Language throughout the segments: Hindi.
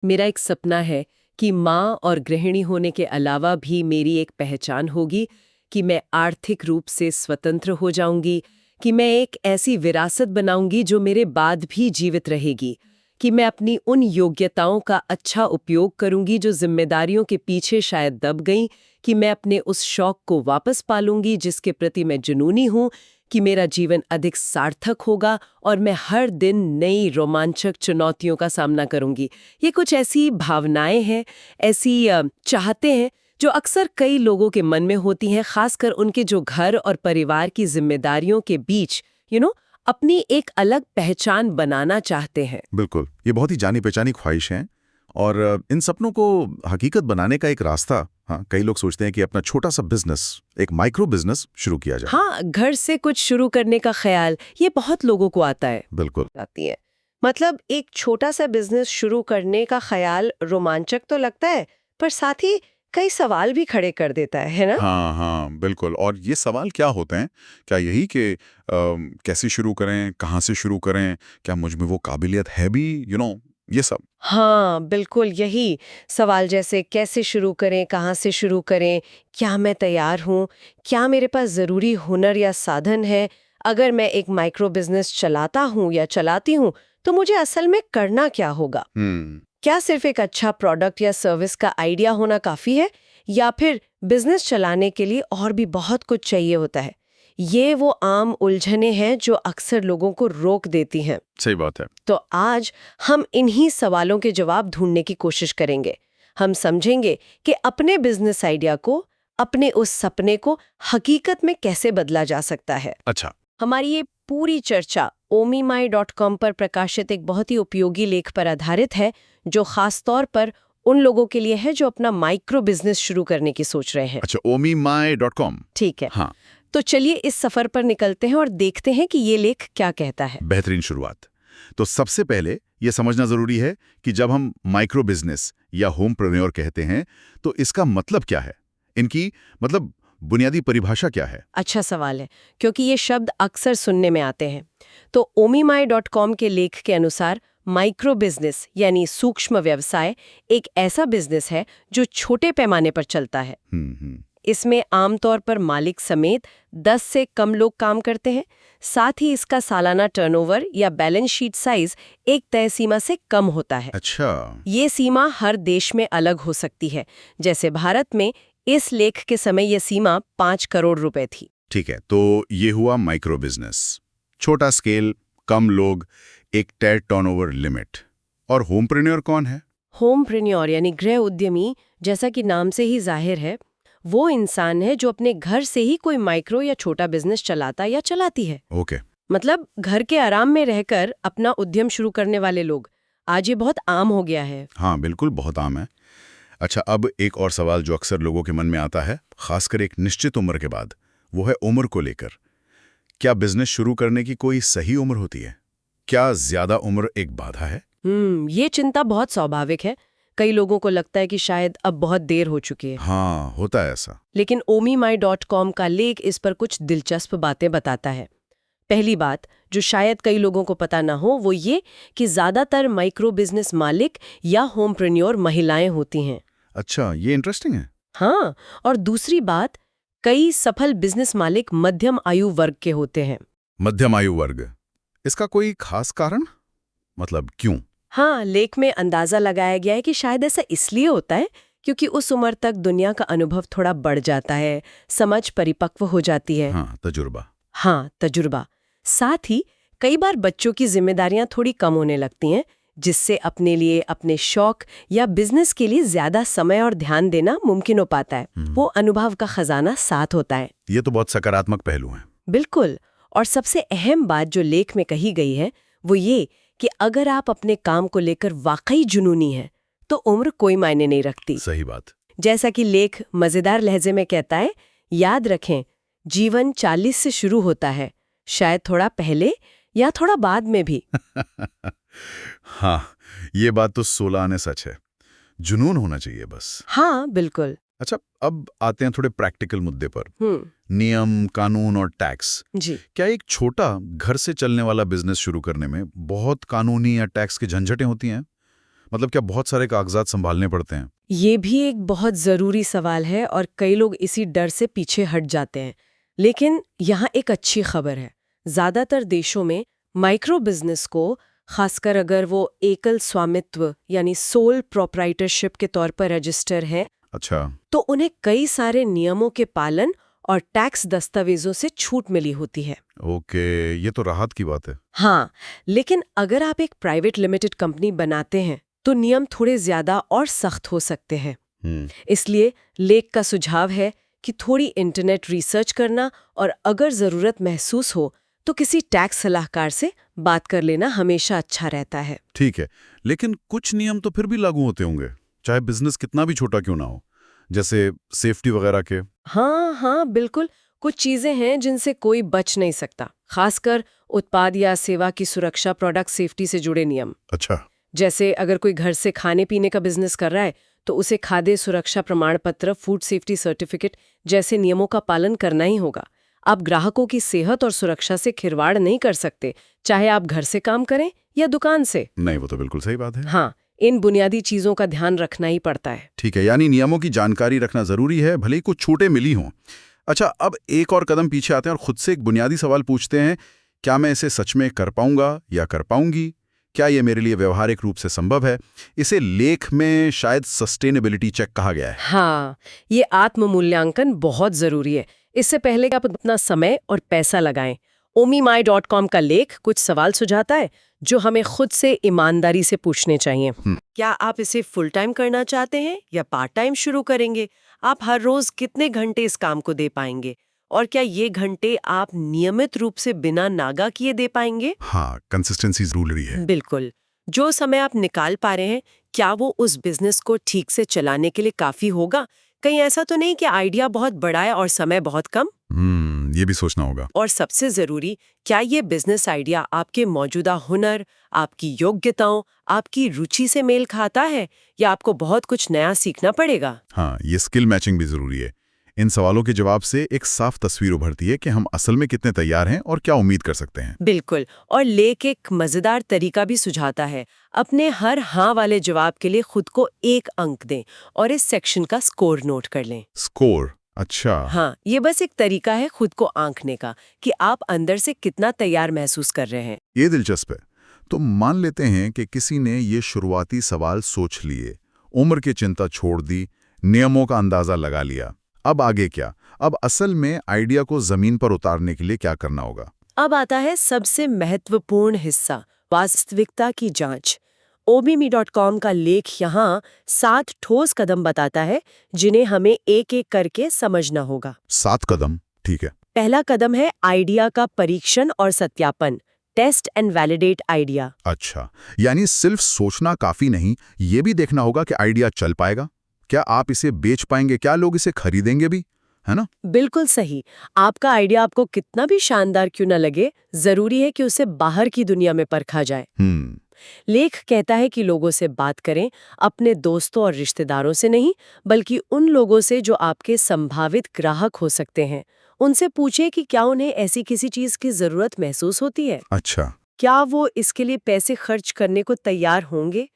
मेरा एक सपना है कि माँ और गृहिणी होने के अलावा भी मेरी एक पहचान होगी, कि मैं आर्थिक रूप से स्वतंत्र हो जाऊंगी, कि मैं एक ऐसी विरासत बनाऊंगी जो मेरे बाद भी जीवित रहेगी, कि मैं अपनी उन योग्यताओं का अच्छा उपयोग करूंगी जो जिम्मेदारियों के पीछे शायद दब गईं, कि मैं अपने उस शौक को वापस पालूंगी जिसके प्रति मैं जुनूनी हूँ, कि मेरा जीवन अधिक सार्थक होगा और मैं हर दिन नई रोमांचक चुनौतियों का सामना करूंगी। ये कुछ ऐसी भावनाएं हैं, ऐसी चाहते हैं जो अक्सर कई लोगों के मन में होती हैं, खासकर उनके जो घर और परिवार की जिम्मेदारियों के बीच अपनी एक अलग पहचान बनाना चाहते हैं। बिल्कुल, ये बहुत ही जानी पहचानी ख्वाहिश है और इन सपनों को हकीकत बनाने का एक रास्ता, हाँ, कई लोग सोचते हैं कि अपना छोटा सा बिजनेस, एक माइक्रो बिजनेस शुरू किया जाए। हाँ, घर से कुछ शुरू करने का ख्याल ये बहुत लोगों को आता है। बिल्कुल आती है। मतलब एक छोटा सा बिजनेस शुरू करने का ख्याल रोमांचक तो लगता है, पर साथ ही कई सवाल भी खड़े कर देता है ना? हाँ हाँ बिल्कुल। और ये सवाल क्या होते हैं? क्या यही कि कैसे शुरू करें, कहाँ से शुरू करें, क्या मुझ में वो काबिलियत है भी, ये सब। हाँ, बिल्कुल यही सवाल, जैसे कैसे शुरू करें, कहाँ से शुरू करें, क्या मैं तैयार हूँ, क्या मेरे पास ज़रूरी हुनर या साधन है, अगर मैं एक माइक्रो बिजनेस चलाता हूँ या चलाती हूँ, तो मुझे असल में करना क्या होगा? क्या सिर्फ एक अच्छा प्रोडक्ट या सर्विस का आइडिया होना काफ़ी है, या फिर बिजनेस चलाने के लिए और भी बहुत कुछ चाहिए होता है? ये वो आम उलझनें हैं जो अक्सर लोगों को रोक देती हैं। सही बात है। तो आज हम इन्हीं सवालों के जवाब ढूंढने की कोशिश करेंगे। हम समझेंगे कि अपने बिजनेस आइडिया को, अपने उस सपने को हकीकत में कैसे बदला जा सकता है। अच्छा। हमारी ये पूरी चर्चा omimai.com पर प्रकाशित एक बहुत ही उपयोगी लेख पर आधारित है, जो खास तौर पर उन लोगों के लिए है जो अपना माइक्रो बिजनेस शुरू करने की सोच रहे हैं। अच्छा, omimai.com। ठीक है। हाँ। तो चलिए इस सफर पर निकलते हैं और देखते हैं कि ये लेख क्या कहता है। बेहतरीन शुरुआत। तो सबसे पहले ये समझना जरूरी है कि जब हम माइक्रो बिजनेस या होमप्रेन्योर कहते हैं तो इसका मतलब क्या है, इनकी मतलब बुनियादी परिभाषा क्या है? अच्छा सवाल है, क्योंकि ये शब्द अक्सर सुनने में आते हैं। तो omimai.com के लेख के अनुसार माइक्रो बिजनेस यानी सूक्ष्म व्यवसाय एक ऐसा बिजनेस है जो छोटे पैमाने पर चलता है। हम्म। इसमें आमतौर पर मालिक समेत 10 से कम लोग काम करते हैं। साथ ही इसका सालाना टर्नओवर या बैलेंस शीट साइज एक तय सीमा से कम होता है। अच्छा। ये सीमा हर देश में अलग हो सकती है। जैसे भारत में इस लेख के समय यह सीमा 5 करोड़ रुपए थी। ठीक है, तो ये हुआ माइक्रो बिजनेस, छोटा स्केल, कम लोग, एक तय टर्नओवर लिमिट। और होमप्रेन्योर कौन है? होमप्रेन्योर यानी गृह उद्यमी, जैसा कि नाम से ही जाहिर है, वो इंसान है जो अपने घर से ही कोई माइक्रो या छोटा बिजनेस चलाता या चलाती है। ओके। मतलब घर के आराम में रहकर अपना उद्यम शुरू करने वाले लोग। आज ये बहुत आम हो गया है। हाँ बिल्कुल, बहुत आम है। अच्छा, अब एक और सवाल जो अक्सर लोगों के मन में आता है, खासकर एक निश्चित उम्र के बाद, वो है उम्र को लेकर। क्या बिजनेस शुरू करने की कोई सही उम्र होती है? क्या ज्यादा उम्र एक बाधा है? ये चिंता बहुत स्वाभाविक है। कई लोगों को लगता है कि शायद अब बहुत देर हो चुकी है। हाँ, होता है ऐसा। लेकिन omimai.com का लेख इस पर कुछ दिलचस्प बातें बताता है। पहली बात जो शायद कई लोगों को पता ना हो, वो ये कि ज्यादातर माइक्रो बिजनेस मालिक या होमप्रेन्योर महिलाएं होती हैं। अच्छा, ये इंटरेस्टिंग है। हाँ, और दूसरी बात, कई सफल बिजनेस मालिक मध्यम आयु वर्ग के होते हैं। मध्यम आयु वर्ग, इसका कोई खास कारण, मतलब क्यों? हाँ, लेख में अंदाजा लगाया गया है कि शायद ऐसा इसलिए होता है क्योंकि उस उम्र तक दुनिया का अनुभव थोड़ा बढ़ जाता है, समझ परिपक्व हो जाती है। हाँ, तजुर्बा। हाँ, तजुर्बा। साथ ही कई बार बच्चों की जिम्मेदारियां थोड़ी कम होने लगती हैं, जिससे अपने लिए, अपने शौक या बिजनेस के लिए ज्यादा समय और ध्यान देना मुमकिन हो पाता है। वो अनुभव का खजाना साथ होता है। ये तो बहुत सकारात्मक पहलू है। बिल्कुल। और सबसे अहम बात जो लेख में कही गई है, वो ये कि अगर आप अपने काम को लेकर वाकई जुनूनी हैं, तो उम्र कोई मायने नहीं रखती। सही बात। जैसा कि लेख मजेदार लहजे में कहता है, याद रखें, जीवन 40 से शुरू होता है, शायद थोड़ा पहले या थोड़ा बाद में भी। हाँ, ये बात तो 16 आने सच है। जुनून होना चाहिए बस। हाँ, बिल्कुल। अच्छा, अब आते हैं थोड़े प्रैक्टिकल मुद्दे पर। हम्म। नियम, कानून और टैक्स। जी। क्या एक छोटा घर से चलने वाला बिजनेस शुरू करने में बहुत कानूनी या टैक्स की झंझटें होती हैं? मतलब क्या बहुत सारे कागजात संभालने पड़ते हैं? ये भी एक बहुत जरूरी सवाल है और कई लोग इसी डर से पीछे हट जाते हैं। लेकिन यहाँ एक अच्छी खबर है। ज्यादातर देशों में माइक्रो बिजनेस को, खासकर अगर वो एकल स्वामित्व यानी सोल प्रोप्राइटरशिप के तौर पर रजिस्टर है, अच्छा। तो उन्हें कई सारे नियमों के पालन और टैक्स दस्तावेजों से छूट मिली होती है। ओके, ये तो राहत की बात है। हाँ, लेकिन अगर आप एक प्राइवेट लिमिटेड कंपनी बनाते हैं तो नियम थोड़े ज्यादा और सख्त हो सकते हैं। इसलिए लेख का सुझाव है कि थोड़ी इंटरनेट रिसर्च करना और अगर जरूरत महसूस हो तो किसी टैक्स सलाहकार से बात कर लेना हमेशा अच्छा रहता है। ठीक है, लेकिन कुछ नियम तो फिर भी लागू होते होंगे, चाहे बिजनेस कितना भी छोटा क्यों ना हो, जैसे सेफ्टी वगैरह के। हाँ, बिल्कुल। कुछ चीजें हैं जिनसे कोई बच नहीं सकता, खासकर उत्पाद या सेवा की सुरक्षा, प्रोडक्ट सेफ्टी से जुड़े नियम। अच्छा। जैसे अगर कोई घर से खाने पीने का बिजनेस कर रहा है तो उसे खाद्य सुरक्षा प्रमाण पत्र, फूड सेफ्टी सर्टिफिकेट जैसे नियमों का पालन करना ही होगा। आप ग्राहकों की सेहत और सुरक्षा से खिलवाड़ नहीं कर सकते, चाहे आप घर से काम करें या दुकान से। नहीं, वो तो बिल्कुल सही बात है। हाँ, इन बुनियादी चीजों का ध्यान रखना ही पड़ता है। ठीक है, यानी नियमों की जानकारी रखना जरूरी है, भले ही कुछ छूटें मिली हों। अच्छा, अब एक और कदम पीछे आते हैं और खुद से एक बुनियादी सवाल पूछते हैं, क्या मैं इसे सच में कर पाऊंगा या कर पाऊंगी? क्या ये मेरे लिए व्यवहारिक रूप से संभव है? इसे लेख में शायद सस्टेनेबिलिटी चेक कहा गया है। हाँ, ये आत्म मूल्यांकन बहुत जरूरी है। इससे पहले कि आप अपना समय और पैसा लगाएं, omimai.com का लेख कुछ सवाल सुझाता है जो हमें खुद से ईमानदारी से पूछने चाहिए। क्या आप इसे फुल टाइम करना चाहते हैं या पार्ट टाइम शुरू करेंगे? आप हर रोज कितने घंटे इस काम को दे पाएंगे? और क्या ये घंटे आप नियमित रूप से बिना नागा किए दे पाएंगे? हाँ, कंसिस्टेंसी जरूरी है। बिल्कुल। जो समय आप निकाल पा रहे हैं, क्या वो उस बिजनेस को ठीक से चलाने के लिए काफी होगा? कहीं ऐसा तो नहीं कि आइडिया बहुत बड़ा है और समय बहुत कम? ये भी सोचना होगा। और सबसे जरूरी, क्या ये बिजनेस आइडिया आपके मौजूदा हुनर, आपकी योग्यताओं, आपकी रुचि से मेल खाता है या आपको बहुत कुछ नया सीखना पड़ेगा? हाँ, ये स्किल मैचिंग भी जरूरी है। इन सवालों के जवाब से एक साफ तस्वीर उभरती है कि हम असल में कितने तैयार हैं और क्या उम्मीद कर सकते हैं। बिल्कुल। और लेख एक मजेदार तरीका भी सुझाता है। अपने हर हाँ वाले जवाब के लिए खुद को 1 अंक दें और इस सेक्शन का स्कोर नोट कर लें। स्कोर? अच्छा। हाँ, ये बस एक तरीका है खुद को आंकने का कि आप अंदर से कितना तैयार महसूस कर रहे हैं। ये दिलचस्प है। तो मान लेते हैं कि किसी ने ये शुरुआती सवाल सोच लिए, उम्र की चिंता छोड़ दी, नियमों का अंदाजा लगा लिया। अब आगे क्या? अब असल में आइडिया को जमीन पर उतारने के लिए क्या करना होगा? अब आता है सबसे महत्वपूर्ण हिस्सा, वास्तविकता की जांच। omimi.com का लेख यहाँ 7 ठोस कदम बताता है जिन्हें हमें एक-एक करके समझना होगा। 7 कदम, ठीक है। पहला कदम है आइडिया का परीक्षण और सत्यापन, टेस्ट एंड वैलिडेट आइडिया। अच्छा, यानी सिर्फ सोचना काफी नहीं, ये भी देखना होगा कि आइडिया चल पाएगा, क्या आप इसे बेच पाएंगे, क्या लोग इसे खरीदेंगे भी, है ना? बिल्कुल सही। आपका आइडिया आपको कितना भी शानदार क्यों न लगे, जरूरी है कि उसे बाहर की दुनिया में परखा जाए। लेख कहता है कि लोगों से बात करें, अपने दोस्तों और रिश्तेदारों से नहीं, बल्कि उन लोगों से जो आपके संभावित ग्राहक हो सकते हैं। उनसे पूछें कि क्या उन्हें ऐसी किसी चीज की जरूरत महसूस होती है। अच्छा। क्या वो इसके लिए पैसे खर्च करने को तैयार होंगे?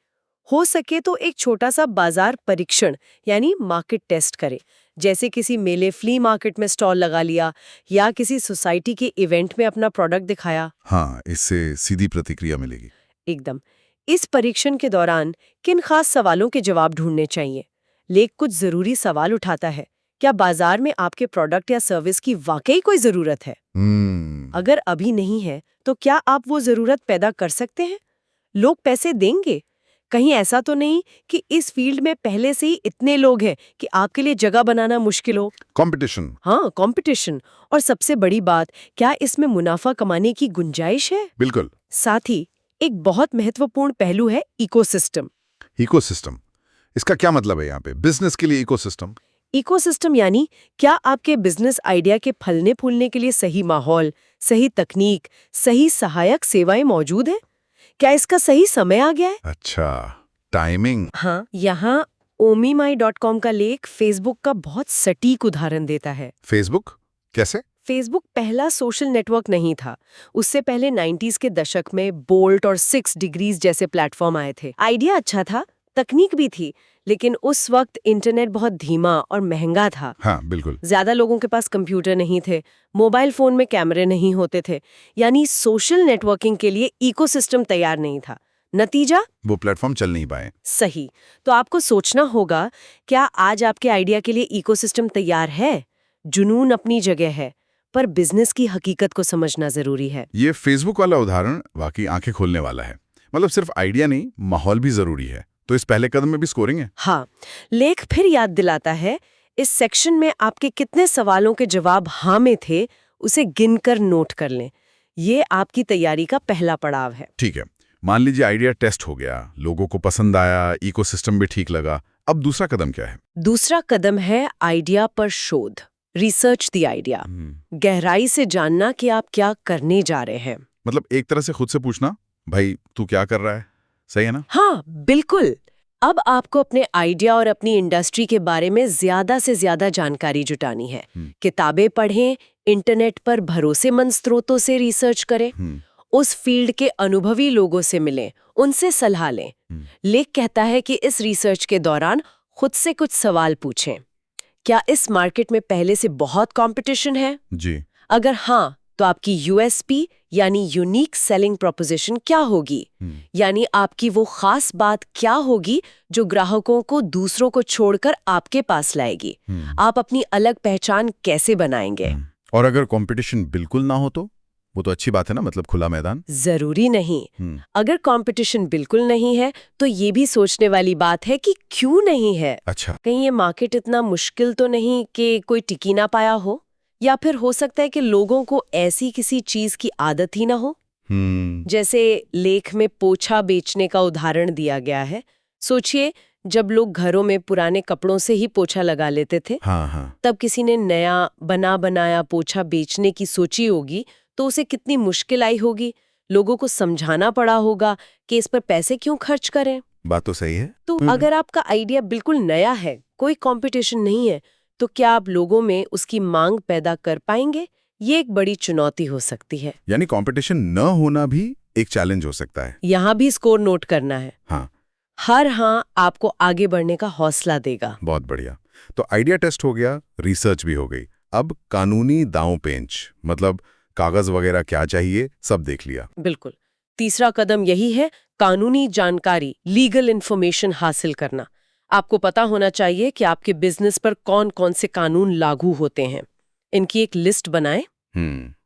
हो सके तो एक छोटा सा बाजार परीक्षण यानी मार्केट टेस्ट करें, जैसे किसी मेले, फ्ली मार्केट में स्टॉल लगा लिया या किसी सोसाइटी के इवेंट में अपना प्रोडक्ट दिखाया। हाँ, इससे सीधी प्रतिक्रिया मिलेगी। एकदम। इस परीक्षण के दौरान किन खास सवालों के जवाब ढूंढने चाहिए? लेख कुछ जरूरी सवाल उठाता है। क्या बाजार में आपके प्रोडक्ट या सर्विस की वाकई कोई जरूरत है? अगर अभी नहीं है, तो क्या आप वो जरूरत पैदा कर सकते हैं? लोग पैसे देंगे? कहीं ऐसा तो नहीं कि इस फील्ड में पहले से ही इतने लोग हैं कि आपके लिए जगह बनाना मुश्किल हो? कंपटीशन। हाँ, कंपटीशन। और सबसे बड़ी बात, क्या इसमें मुनाफा कमाने की गुंजाइश है? बिल्कुल। साथ ही एक बहुत महत्वपूर्ण पहलू है इकोसिस्टम। इकोसिस्टम, इसका क्या मतलब है यहाँ पे? बिजनेस के लिए इकोसिस्टम? इकोसिस्टम यानी क्या आपके बिजनेस आइडिया के फलने फूलने के लिए सही माहौल, सही तकनीक, सही सहायक सेवाएं मौजूद हैं? क्या इसका सही समय आ गया है? अच्छा, टाइमिंग। हाँ, यहाँ omimai.com का लेख फेसबुक का बहुत सटीक उदाहरण देता है। फेसबुक कैसे? फेसबुक पहला सोशल नेटवर्क नहीं था। उससे पहले 90s के दशक में बोल्ट और 6 डिग्रीज जैसे प्लेटफॉर्म आए थे। आइडिया अच्छा था, तकनीक भी थी, लेकिन उस वक्त इंटरनेट बहुत धीमा और महंगा था। हाँ, बिल्कुल। ज्यादा लोगों के पास कंप्यूटर नहीं थे, मोबाइल फोन में कैमरे नहीं होते थे, यानी सोशल नेटवर्किंग के लिए इकोसिस्टम तैयार नहीं था। नतीजा, वो प्लेटफॉर्म चल नहीं पाए। सही। तो आपको सोचना होगा, क्या आज आपके आइडिया के लिए इकोसिस्टम तैयार है? जुनून अपनी जगह है, पर बिजनेस की हकीकत को समझना जरूरी है। ये फेसबुक वाला उदाहरण वाकई आंखें खोलने वाला है। मतलब सिर्फ आइडिया नहीं, माहौल भी जरूरी है। तो इस पहले कदम में भी स्कोरिंग है। हाँ, लेख फिर याद दिलाता है, इस सेक्शन में आपके कितने सवालों के जवाब हाँ में थे, उसे गिनकर नोट कर लें। ये आपकी तैयारी का पहला पड़ाव है। ठीक है, मान लीजिए आइडिया टेस्ट हो गया, लोगों को पसंद आया, इकोसिस्टम भी ठीक लगा। अब दूसरा कदम क्या है? दूसरा कदम है आइडिया पर शोध, रिसर्च द आइडिया। गहराई से जानना कि आप क्या करने जा रहे हैं। मतलब एक तरह से खुद से पूछना, भाई तू क्या कर रहा है? सही है ना? हाँ, बिल्कुल। अब आपको अपने आइडिया और अपनी इंडस्ट्री के बारे में ज्यादा से ज्यादा जानकारी जुटानी है। किताबें पढ़ें, इंटरनेट पर भरोसेमंद स्रोतों से रिसर्च करें, उस फील्ड के अनुभवी लोगों से मिलें, उनसे सलाह लें। लेख कहता है कि इस रिसर्च के दौरान खुद से कुछ सवाल पूछें। क्या इस मार्केट में पहले से बहुत कंपटीशन है? जी। अगर हाँ, तो आपकी यूएसपी यानी यूनिक सेलिंग प्रोपोजिशन क्या होगी? यानी आपकी वो खास बात क्या होगी जो ग्राहकों को दूसरों को छोड़कर आपके पास लाएगी? आप अपनी अलग पहचान कैसे बनाएंगे? और अगर कंपटीशन बिल्कुल ना हो तो? वो तो अच्छी बात है ना, मतलब खुला मैदान। जरूरी नहीं। अगर कंपटीशन बिल्कुल नहीं है तो ये भी सोचने वाली बात है कि क्यों नहीं है। अच्छा। कहीं ये मार्केट इतना मुश्किल तो नहीं कि कोई टिकी ना पाया हो, या फिर हो सकता है कि लोगों को ऐसी किसी चीज की आदत ही ना हो। जैसे लेख में पोछा बेचने का उदाहरण दिया गया है। सोचिए, जब लोग घरों में पुराने कपड़ों से ही पोछा लगा लेते थे, तब किसी ने नया बना बनाया पोछा बेचने की सोची होगी तो उसे कितनी मुश्किल आई होगी। लोगों को समझाना पड़ा होगा कि इस पर पैसे क्यों खर्च करें। बात तो सही है। तो अगर आपका आइडिया बिल्कुल नया है, कोई कंपटीशन नहीं है, तो क्या आप लोगों में उसकी मांग पैदा कर पाएंगे? ये एक बड़ी चुनौती हो सकती है। यानी कंपटीशन न होना भी एक चैलेंज हो सकता है। यहाँ भी स्कोर नोट करना है। हाँ। हर हाँ आपको आगे बढ़ने का हौसला देगा। बहुत बढ़िया। तो आइडिया टेस्ट हो गया, रिसर्च भी हो गई। अब कानूनी दांव पेंच, मतलब कागज वगैरह क्या चाहिए, सब देख लिया। बिल्कुल। तीसरा कदम यही है, कानूनी जानकारी, लीगल इंफॉर्मेशन हासिल करना। आपको पता होना चाहिए कि आपके बिजनेस पर कौन कौन से कानून लागू होते हैं। इनकी एक लिस्ट बनाएं।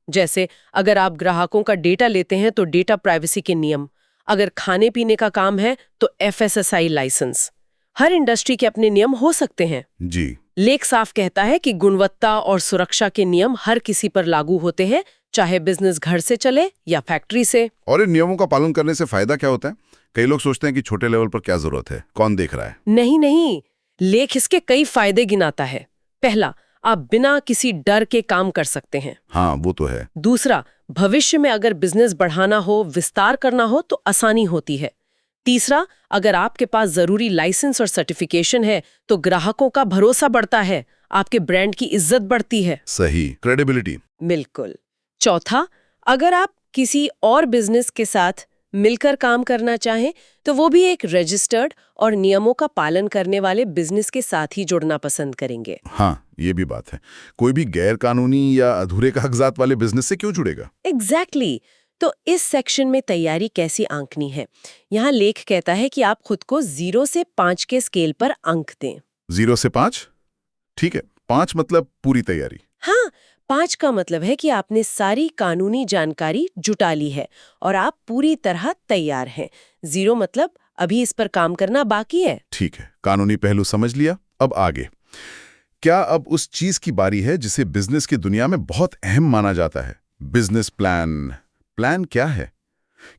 जैसे अगर आप ग्राहकों का डेटा लेते हैं तो डेटा प्राइवेसी के नियम, अगर खाने पीने का काम है तो FSSAI लाइसेंस। हर इंडस्ट्री के अपने नियम हो सकते हैं। जी। लेख साफ कहता है कि गुणवत्ता और सुरक्षा के नियम हर किसी पर लागू होते हैं, चाहे बिजनेस घर से चले या फैक्ट्री से। और इन नियमों का पालन करने से फायदा क्या होता है? कई लोग सोचते हैं कि छोटे लेवल पर क्या जरूरत है, कौन देख रहा है। नहीं, लेख इसके कई फायदे गिनाता है। पहला, आप बिना किसी डर के काम कर सकते हैं। हाँ, वो तो है। दूसरा, भविष्य में अगर बिजनेस बढ़ाना हो, विस्तार करना हो तो आसानी होती है। तीसरा, अगर आपके पास जरूरी लाइसेंस और सर्टिफिकेशन है तो ग्राहकों का भरोसा बढ़ता है, आपके ब्रांड की इज्जत बढ़ती है। सही, क्रेडिबिलिटी। बिल्कुल। चौथा, अगर आप किसी और बिजनेस के साथ मिलकर काम करना चाहें तो वो भी एक रजिस्टर्ड और नियमों का पालन करने वाले बिजनेस के साथ ही जुड़ना पसंद करेंगे। हाँ, ये भी बात है। कोई भी गैर कानूनी या अधूरे कागजात वाले बिजनेस से क्यों जुड़ेगा? एग्जैक्टली। तो इस सेक्शन में तैयारी कैसी आंकनी है, यहाँ लेख कहता है कि आप खुद को 0 से 5 के स्केल पर अंक दें। 0 से 5? ठीक है, 5 मतलब पूरी तैयारी। हाँ, 5 का मतलब है कि आपने सारी कानूनी जानकारी जुटा ली है और आप पूरी तरह तैयार हैं। 0 मतलब अभी इस पर काम करना बाकी है। ठीक है, कानूनी पहलू समझ लिया। अब आगे क्या? अब उस चीज की बारी है जिसे बिजनेस की दुनिया में बहुत अहम माना जाता है, बिजनेस प्लान। प्लान क्या है?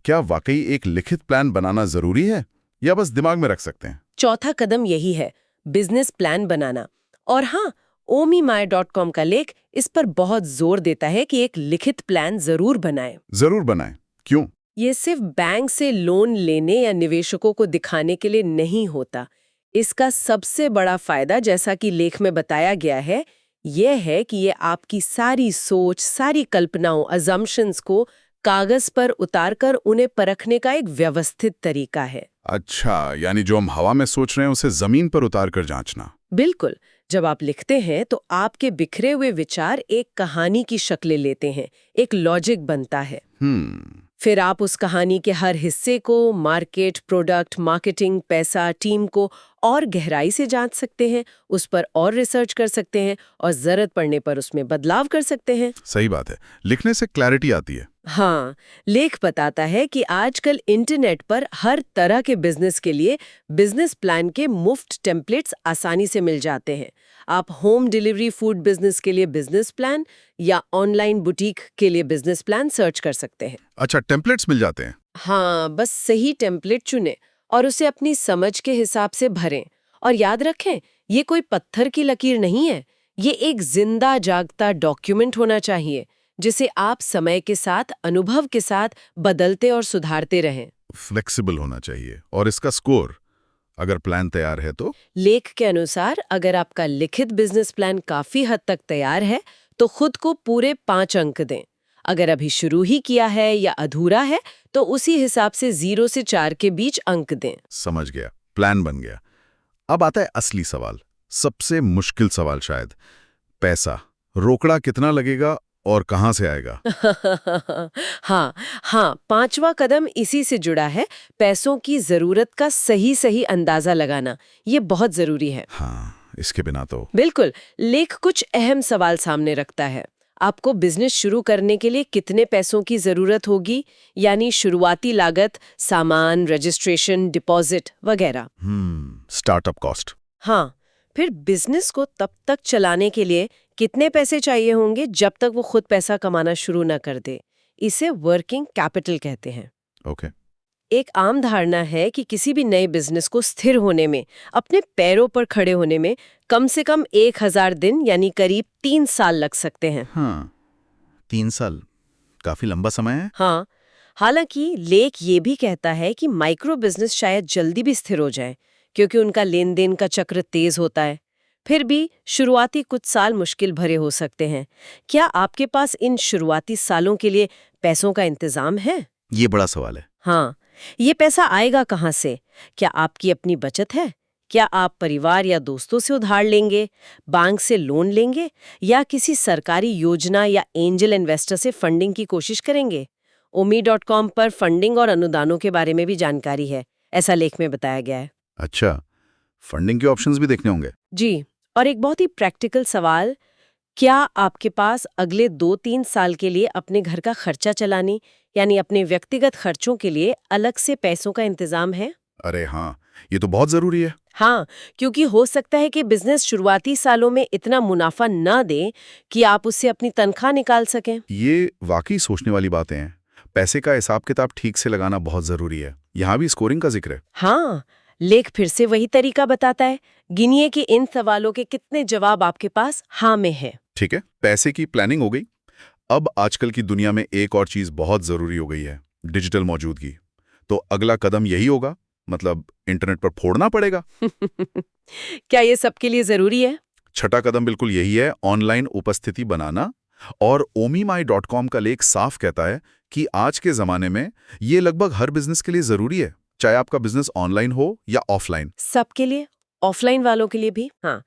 क्या वाकई एक लिखित प्लान बनाना जरूरी है या बस दिमाग में रख सकते हैं? चौथा कदम यही है, बिजनेस प्लान बनाना। और हाँ, omimaya.com का लेख इस पर बहुत जोर देता है कि एक लिखित प्लान जरूर बनाएं। जरूर बनाएं। क्यों? ये सिर्फ बैंक से लोन लेने या निवेशकों को दिखाने के लिए नहीं होता। इसका सबसे बड़ा फायदा, जैसा कि लेख में बताया गया है, ये है कि ये आपकी सारी सोच, सारी कल्पनाओं, अजम्पशंस को कागज पर उतारकर उन्हें परखने का एक व्यवस्थित तरीका है। अच्छा, यानी जो हम हवा में सोच रहे हैं उसे जमीन पर उतार कर जांचना। बिल्कुल। जब आप लिखते हैं तो आपके बिखरे हुए विचार एक कहानी की शक्ल लेते हैं, एक लॉजिक बनता है। फिर आप उस कहानी के हर हिस्से को, मार्केट, प्रोडक्ट, मार्केटिंग, पैसा, टीम को और गहराई से जांच सकते हैं, उस पर और रिसर्च कर सकते हैं और जरूरत पड़ने पर उसमें बदलाव कर सकते हैं। सही बात है, लिखने से क्लैरिटी आती है। हाँ, लेख बताता है कि आजकल इंटरनेट पर हर तरह के बिजनेस के लिए बिजनेस प्लान के मुफ्त टेम्पलेट्स आसानी से मिल जाते हैं। आप होम डिलीवरी फूड बिजनेस के लिए बिजनेस प्लान या ऑनलाइन बुटीक के लिए बिजनेस प्लान सर्च कर सकते हैं। अच्छा, टेम्पलेट्स मिल जाते हैं। हाँ, बस सही टेम्पलेट चुनें और उसे अपनी समझ के हिसाब से भरें। और याद रखें, ये कोई पत्थर की लकीर नहीं है, ये एक जिंदा जागता डॉक्यूमेंट होना चाहिए जिसे आप समय के साथ, अनुभव के साथ बदलते और सुधारते रहें। फ्लेक्सिबल होना चाहिए। और इसका स्कोर, अगर प्लान तैयार है तो? लेख के अनुसार अगर आपका लिखित बिजनेस प्लान काफी हद तक तैयार है तो खुद को पूरे 5 अंक दें। अगर अभी शुरू ही किया है या अधूरा है तो उसी हिसाब से 0 से 4 के बीच अंक दें। समझ गया, प्लान बन गया। अब आता है असली सवाल, सबसे मुश्किल सवाल शायद। पैसा, रोकड़ा कितना लगेगा और कहां से आएगा? हाँ, 5वां कदम इसी से जुड़ा है। पैसों की जरूरत का सही अंदाजा लगाना, ये बहुत जरूरी है। हाँ, इसके बिना तो। बिल्कुल। लेख कुछ अहम सवाल सामने रखता है। आपको बिजनेस शुरू करने के लिए कितने पैसों की जरूरत होगी, यानी शुरुआती लागत, सामान, रजिस्ट्रेशन, डिपॉजिट वगैरह। Startup cost. हाँ, फिर बिजनेस को तब तक चलाने के लिए कितने पैसे चाहिए होंगे जब तक वो खुद पैसा कमाना शुरू ना कर दे। इसे वर्किंग कैपिटल कहते हैं। ओके। एक आम धारणा है कि किसी भी नए बिजनेस को स्थिर होने में, अपने पैरों पर खड़े होने में कम से कम 1000 दिन यानी करीब 3 साल लग सकते हैं। हाँ, 3 साल काफी लंबा समय है। हाँ, हालांकि लेख ये भी कहता है कि माइक्रो बिजनेस शायद जल्दी भी स्थिर हो जाए क्योंकि उनका लेन देन का चक्र तेज होता है। फिर भी शुरुआती कुछ साल मुश्किल भरे हो सकते हैं। क्या आपके पास इन शुरुआती सालों के लिए पैसों का इंतजाम है? ये बड़ा सवाल है। हाँ, ये पैसा आएगा कहाँ से? क्या आपकी अपनी बचत है? क्या आप परिवार या दोस्तों से उधार लेंगे, बैंक से लोन लेंगे या किसी सरकारी योजना या एंजल इन्वेस्टर से फंडिंग की कोशिश करेंगे? Omi.com पर फंडिंग और अनुदानों के बारे में भी जानकारी है, ऐसा लेख में बताया गया है। अच्छा, फंडिंग के ऑप्शंस भी देखने होंगे। जी, और एक बहुत ही प्रैक्टिकल सवाल, क्या आपके पास अगले 2-3 साल के लिए अपने घर का खर्चा चलाने यानी अपने व्यक्तिगत खर्चों के लिए अलग से पैसों का इंतजाम है? अरे हाँ, ये तो बहुत जरूरी है। हाँ, क्योंकि हो सकता है कि बिजनेस शुरुआती सालों में इतना मुनाफा न दे कि आप उससे अपनी तनख्वाह निकाल सकें। ये वाकई सोचने वाली बातें हैं। पैसे का हिसाब किताब ठीक से लगाना बहुत जरूरी है। यहाँ भी स्कोरिंग का जिक्र है। हाँ, लेख फिर से वही तरीका बताता है। गिनिए कि इन सवालों के कितने जवाब आपके पास हाँ में है। ठीक है, पैसे की प्लानिंग हो गई। अब आजकल की दुनिया में एक और चीज बहुत जरूरी हो गई है, डिजिटल मौजूदगी। तो अगला कदम यही होगा, मतलब इंटरनेट पर फोड़ना पड़ेगा। क्या ये सबके लिए जरूरी है? छठा कदम बिल्कुल यही है, ऑनलाइन उपस्थिति बनाना। और omimai.com का लेख साफ कहता है कि आज के जमाने में ये लगभग हर बिजनेस के लिए जरूरी है, चाहे आपका बिजनेस ऑनलाइन हो या ऑफलाइन। सबके लिए, ऑफलाइन वालों के लिए भी। हाँ,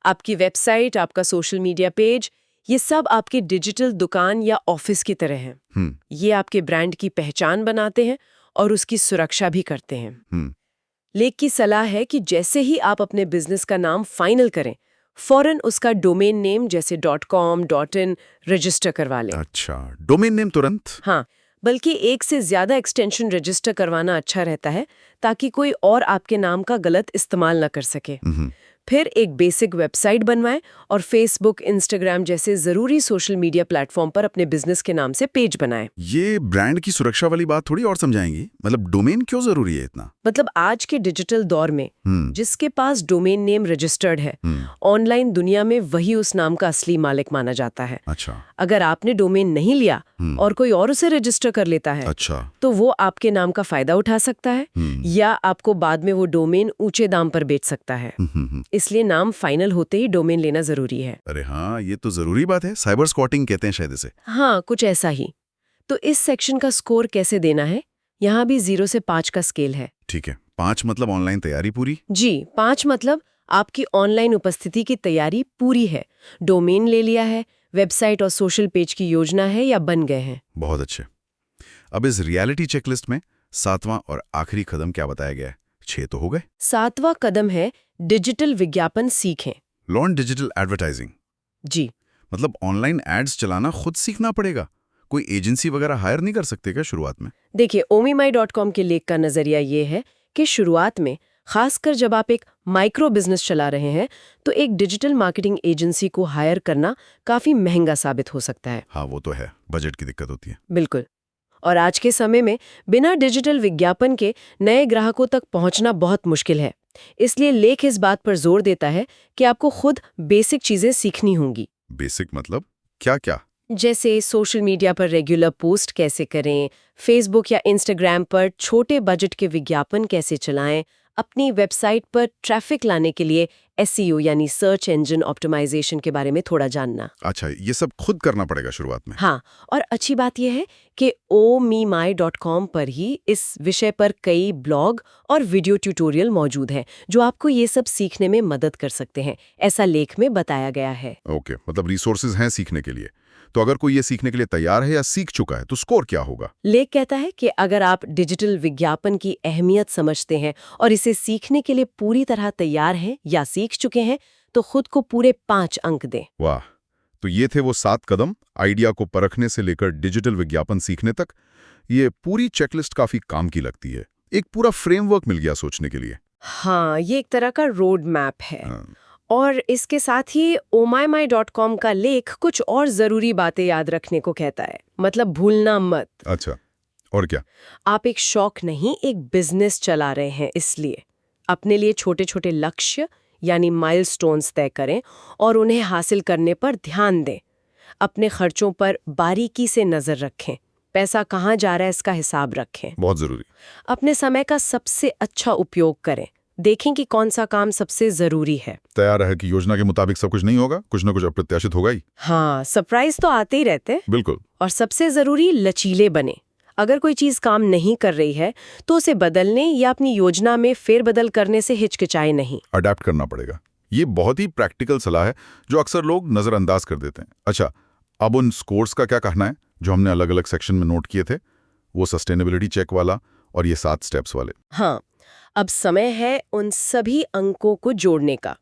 आपकी वेबसाइट, आपका सोशल मीडिया पेज, ये सब आपकी डिजिटल दुकान या ऑफिस की तरह है। ये आपके ब्रांड की पहचान बनाते हैं और उसकी सुरक्षा भी करते हैं। लेख की सलाह है कि जैसे ही आप अपने बिजनेस का नाम फाइनल करें, फौरन उसका डोमेन नेम जैसे .com, .in रजिस्टर करवा लें। अच्छा, डोमेन नेम तुरंत? हाँ, बल्कि एक से ज्यादा एक्सटेंशन रजिस्टर करवाना अच्छा रहता है ताकि कोई और आपके नाम का गलत इस्तेमाल न कर सके। फिर एक बेसिक वेबसाइट बनवाएं और फेसबुक, इंस्टाग्राम जैसे जरूरी सोशल मीडिया प्लेटफॉर्म पर अपने बिजनेस के नाम से पेज बनाएं। ये ब्रांड की सुरक्षा वाली बात थोड़ी और समझाएंगी? मतलब डोमेन क्यों जरूरी है इतना? मतलब आज के डिजिटल दौर में जिसके पास डोमेन नेम रजिस्टर्ड है, ऑनलाइन दुनिया में वही उस नाम का असली मालिक माना जाता है। अच्छा। अगर आपने डोमेन नहीं लिया और कोई और उसे रजिस्टर कर लेता है, अच्छा, तो वो आपके नाम का फायदा उठा सकता है या आपको बाद में वो डोमेन ऊंचे दाम पर बेच सकता है। इसलिए नाम फाइनल होते ही डोमेन लेना जरूरी है। अरे हाँ, ये तो जरूरी बात है। साइबर स्क्वॉटिंग कहते हैं शायद इसे। हाँ, कुछ ऐसा ही। तो इस सेक्शन का स्कोर कैसे देना है? यहाँ भी 0 से 5 का स्केल है। ठीक है, 5 मतलब ऑनलाइन तैयारी पूरी। जी, 5 मतलब आपकी ऑनलाइन उपस्थिति की तैयारी पूरी है, डोमेन ले लिया है, वेबसाइट और सोशल पेज की योजना है या बन गए हैं। बहुत अच्छे। अब इस रियलिटी चेकलिस्ट में 7वां और आखिरी कदम क्या बताया गया है? 6 तो हो गए। 7वां कदम है डिजिटल विज्ञापन सीखें। Learn digital advertising. जी, मतलब ऑनलाइन एड्स चलाना खुद सीखना पड़ेगा। कोई एजेंसी वगैरह हायर नहीं कर सकते क्या शुरुआत में? देखिए omimai.com के लेख का नजरिया ये है कि शुरुआत में, खासकर जब आप एक माइक्रो बिजनेस चला रहे हैं, तो एक डिजिटल मार्केटिंग एजेंसी को हायर करना काफी महंगा साबित हो सकता है। हाँ, वो तो है, बजट की दिक्कत होती है। बिल्कुल। और आज के समय में बिना डिजिटल विज्ञापन के नए ग्राहकों तक पहुंचना बहुत मुश्किल है। इसलिए लेख इस बात पर जोर देता है कि आपको खुद बेसिक चीजें सीखनी होंगी। बेसिक मतलब क्या क्या? जैसे सोशल मीडिया पर रेगुलर पोस्ट कैसे करें, फेसबुक या इंस्टाग्राम पर छोटे बजट के विज्ञापन कैसे चलाएं, अपनी वेबसाइट पर ट्रैफिक लाने के लिए SEO यानी सर्च इंजन ऑप्टिमाइजेशन के बारे में थोड़ा जानना। अच्छा, ये सब खुद करना पड़ेगा शुरुआत में। हाँ, और अच्छी बात यह है कि omimai.com पर ही इस विषय पर कई ब्लॉग और वीडियो ट्यूटोरियल मौजूद हैं जो आपको ये सब सीखने में मदद कर सकते हैं, ऐसा लेख में बताया गया है। ओके, मतलब रिसोर्सेज हैं सीखने के लिए। तो अगर कोई ये सीखने के लिए तैयार है या सीख चुका है तो स्कोर क्या होगा? लेख कहता है कि अगर आप डिजिटल विज्ञापन की अहमियत समझते हैं और इसे सीखने के लिए पूरी तरह तैयार हैं या सीख चुके हैं, तो खुद को पूरे 5 अंक दें। वाह, तो ये थे वो 7 कदम, आइडिया को परखने से लेकर डिजिटल विज्ञापन सीखने तक। ये पूरी चेकलिस्ट काफी काम की लगती है। एक पूरा फ्रेमवर्क मिल गया सोचने के लिए। हाँ, ये एक तरह का रोड मैप है। हाँ। और इसके साथ ही omimai.com का लेख कुछ और जरूरी बातें याद रखने को कहता है, मतलब भूलना मत। अच्छा, और क्या? आप एक शौक नहीं, एक बिजनेस चला रहे हैं, इसलिए अपने लिए छोटे छोटे लक्ष्य यानी माइलस्टोन्स तय करें और उन्हें हासिल करने पर ध्यान दें। अपने खर्चों पर बारीकी से नजर रखें, पैसा कहाँ जा रहा है इसका हिसाब रखें। बहुत जरूरी। अपने समय का सबसे अच्छा उपयोग करें, देखें कि कौन सा काम सबसे जरूरी है। तैयार है कि योजना के मुताबिक सब कुछ नहीं होगा, कुछ ना कुछ अप्रत्याशित होगा ही। हाँ, सरप्राइज तो आते ही रहते। बिल्कुल। और सबसे जरूरी, लचीले बने। अगर कोई चीज काम नहीं कर रही है तो उसे बदलने या अपनी योजना में फेरबदल करने से हिचकिचाए नहीं। अडेप्ट करना पड़ेगा। ये बहुत ही प्रैक्टिकल सलाह है जो अक्सर लोग नजरअंदाज कर देते हैं। अच्छा, अब उन स्कोर्स का क्या कहना है जो हमने अलग अलग सेक्शन में नोट किए थे, वो सस्टेनेबिलिटी चेक वाला और ये 7 स्टेप्स वाले। हाँ, अब समय है उन सभी अंकों को जोड़ने का।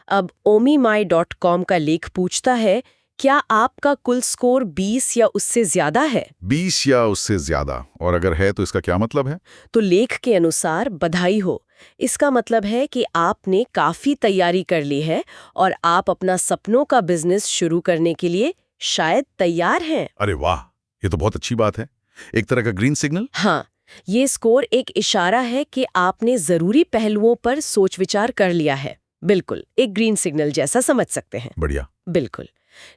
अब omimai.com का लेख पूछता है, क्या आपका कुल स्कोर 20 या उससे ज्यादा है? 20 या उससे ज्यादा, और अगर है तो इसका क्या मतलब है? तो लेख के अनुसार बधाई हो। इसका मतलब है कि आपने काफी तैयारी कर ली है और आप अपना सपनों का बिजनेस शुरू करने के लिए शायद तैयार हैं। अरे वाह, ये तो बहुत अच्छी बात है। एक तरह का ग्रीन सिग्नल। हाँ, ये स्कोर एक इशारा है कि आपने जरूरी पहलुओं पर सोच विचार कर लिया है। बिल्कुल, एक ग्रीन सिग्नल जैसा समझ सकते हैं। बढ़िया। बिल्कुल,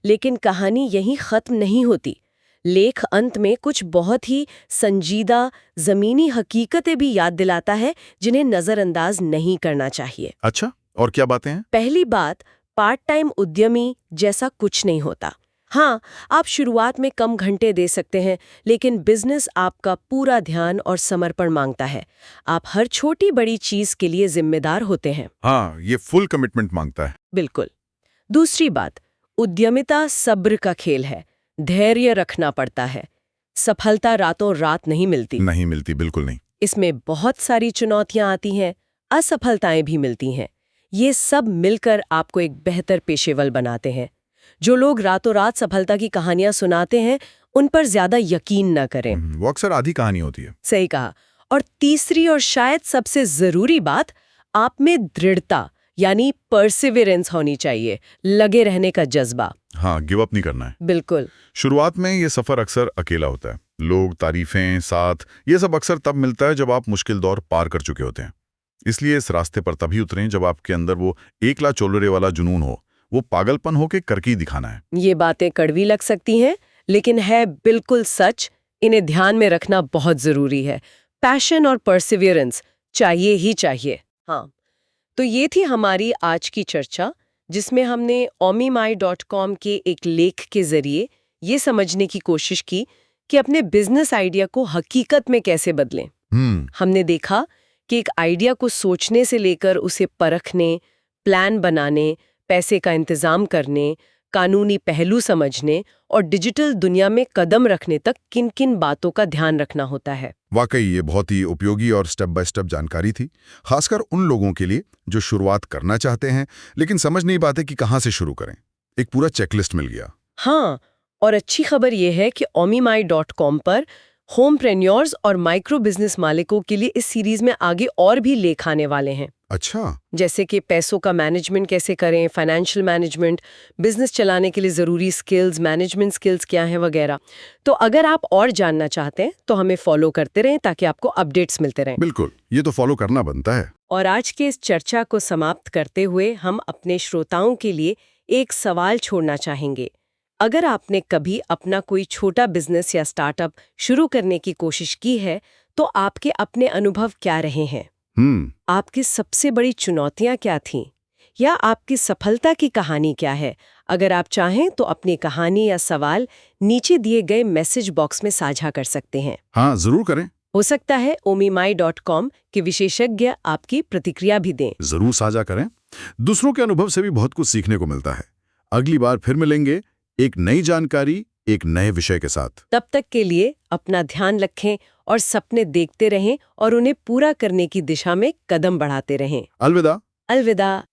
लेकिन कहानी यहीं खत्म नहीं होती। लेख अंत में कुछ बहुत ही संजीदा जमीनी हकीकतें भी याद दिलाता है जिन्हें नजरअंदाज नहीं करना चाहिए। अच्छा, और क्या बातें हैं? पहली बात, पार्ट टाइम उद्यमी जैसा कुछ नहीं होता। हाँ, आप शुरुआत में कम घंटे दे सकते हैं, लेकिन बिजनेस आपका पूरा ध्यान और समर्पण मांगता है। आप हर छोटी बड़ी चीज के लिए जिम्मेदार होते हैं। हाँ, ये फुल कमिटमेंट मांगता है। बिल्कुल। दूसरी बात, उद्यमिता सब्र का खेल है, धैर्य रखना पड़ता है। सफलता रातों रात नहीं मिलती। नहीं मिलती, बिल्कुल नहीं। इसमें बहुत सारी चुनौतियां आती हैं, असफलताएं भी मिलती हैं। ये सब मिलकर आपको एक बेहतर पेशेवर बनाते हैं। जो लोग रातों रात सफलता की कहानियां सुनाते हैं, उन पर ज्यादा यकीन न करें। वो अक्सर आधी कहानी होती है। सही कहा। और तीसरी और शायद सबसे जरूरी बात, आप में दृढ़ता यानी परसिविरेंस होनी चाहिए, लगे रहने का जज्बा। हाँ, गिव अप नहीं करना है। बिल्कुल। शुरुआत में ये सफर अक्सर अकेला होता है। लोग, तारीफें, साथ, ये सब अक्सर तब मिलता है जब आप मुश्किल दौर पार कर चुके होते हैं। इसलिए इस रास्ते पर तभी उतरें जब आपके अंदर वो एकला चोलरे वाला जुनून हो, वो पागलपन हो के करके ही दिखाना है। ये बातें कड़वी लग सकती हैं, लेकिन है बिल्कुल सच। इन्हें ध्यान में रखना बहुत जरूरी है। पैशन और परसिवियरेंस चाहिए ही चाहिए। हाँ, तो ये थी हमारी आज की चर्चा, जिसमें हमने omimai.com के एक लेख के जरिए ये समझने की कोशिश की कि अपने बिजनेस आइडिया को हकीकत में कैसे बदलें। हमने देखा कि एक आइडिया को सोचने से लेकर उसे परखने, प्लान बनाने, पैसे का इंतजाम करने, कानूनी पहलू समझने और डिजिटल दुनिया में कदम रखने तक किन-किन बातों का ध्यान रखना होता है। वाकई ये बहुत ही उपयोगी और स्टेप बाय स्टेप जानकारी थी, खासकर उन लोगों के लिए जो शुरुआत करना चाहते हैं लेकिन समझ नहीं पाते कि कहाँ से शुरू करें। एक पूरा चेकलिस्ट मिल गया। हाँ, और अच्छी खबर यह है कि omimai.com पर होमप्रेन्योर्स और माइक्रो बिजनेस मालिकों के लिए इस सीरीज में आगे और भी लेख आने वाले हैं। अच्छा, जैसे कि पैसों का मैनेजमेंट कैसे करें, फाइनेंशियल मैनेजमेंट, बिजनेस चलाने के लिए ज़रूरी स्किल्स, मैनेजमेंट स्किल्स क्या हैं वगैरह। तो अगर आप और जानना चाहते हैं तो हमें फॉलो करते रहें ताकि आपको अपडेट्स मिलते रहें। बिल्कुल, ये तो फॉलो करना बनता है। और आज के इस चर्चा को समाप्त करते हुए हम अपने श्रोताओं के लिए एक सवाल छोड़ना चाहेंगे। अगर आपने कभी अपना कोई छोटा बिजनेस या स्टार्टअप शुरू करने की कोशिश की है, तो आपके अपने अनुभव क्या रहे हैं? आपकी सबसे बड़ी चुनौतियां क्या थीं? या आपकी सफलता की कहानी क्या है? अगर आप चाहें तो अपनी कहानी या सवाल नीचे दिए गए मैसेज बॉक्स में साझा कर सकते हैं। हाँ, जरूर करें। हो सकता है omimai.com के विशेषज्ञ आपकी प्रतिक्रिया भी दें। जरूर साझा करें। दूसरों के अनुभव से भी बहुत कुछ सीखने को मिलता है। अगली बार फिर मिलेंगे एक नई जानकारी, एक नए विषय के साथ। तब तक के लिए अपना ध्यान रखें और सपने देखते रहें और उन्हें पूरा करने की दिशा में कदम बढ़ाते रहें। अलविदा। अलविदा।